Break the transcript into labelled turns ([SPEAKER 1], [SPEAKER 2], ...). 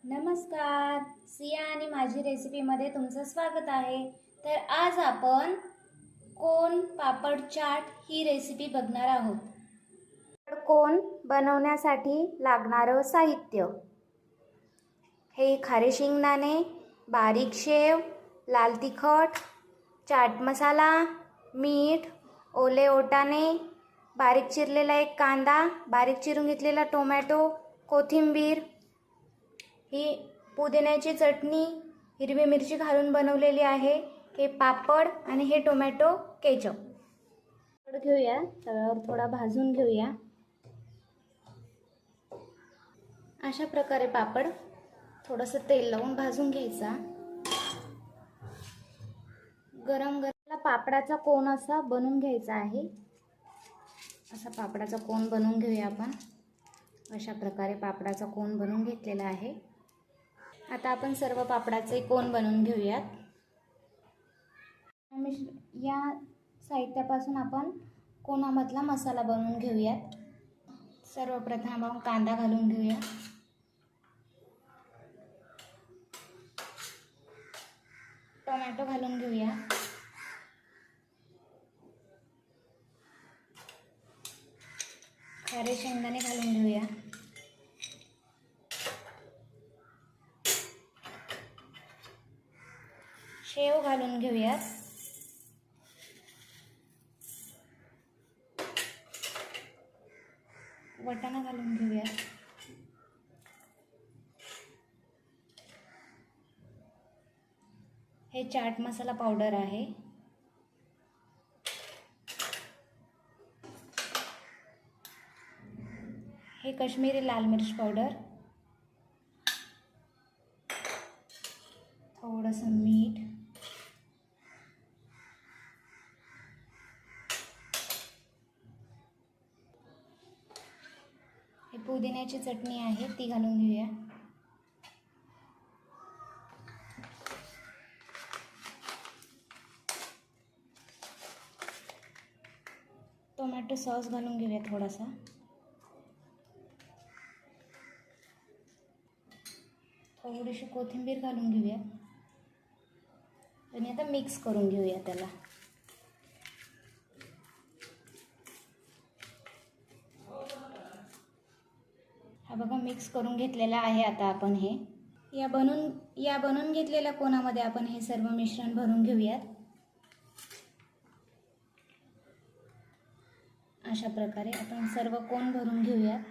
[SPEAKER 1] नमस्कार, सिया आणि माझी रेसिपीमध्ये तुमचं स्वागत आहे. तर आज आपण कोन पापड चाट ही रेसिपी बघणार आहोत. कोन बनवण्यासाठी लागणारं साहित्य: हे खारे शेंगदाणे, बारीक शेव, लाल तिखट, चाट मसाला, मीठ, ओले वाटाणे, बारीक चिरलेला एक कांदा, बारीक चिरून घेतलेला टोमॅटो, कोथिंबीर, ही पुदिन्याची चटणी, हिरवी मिरची घालून बनवलेली आहे, हे पापड आणि हे टोमॅटो केचप. घेऊया, तव्यावर थोडा भाजून घेऊया. अशा प्रकारे पापड थोडंसं तेल लावून भाजून घ्यायचा. गरम गरम पापडाचा कोन असा बनवून घ्यायचा आहे. असा पापडाचा कोन बनवून घेऊया आपण. अशा प्रकारे पापडाचा कोन बनवून घेतलेला आहे. आता आपण सर्व पापडाचे कोन बनवून घेऊयात. या साहित्यापासून आपण कोनामधला मसाला बनवून घेऊयात. सर्वप्रथम आपण कांदा घालून घेऊया. टोमॅटो घालून घेऊया. खारे शेंगदाणे घालून घेऊया. शेव घालून घेऊयात. वाटाणा घालून घेऊयात. हे चाट मसाला पावडर आहे. हे काश्मीरी लाल मिर्च पावडर, थोडंसं मीठ, हे पुदिन्याची चटणी आहे ती घालून घेऊया. टोमॅटो सॉस घालून घेऊया थोडासा. थोडीशी कोथिंबीर घालून घेऊया आणि आता मिक्स करून घेऊया त्याला. हा बघा, मिक्स करून घेतलेला आहे. आता आपण हे या बनवून घेतलेल्या कोनामध्ये आपण हे सर्व मिश्रण भरून घेऊयात. अशा प्रकारे आपण सर्व कोन भरून घेऊयात.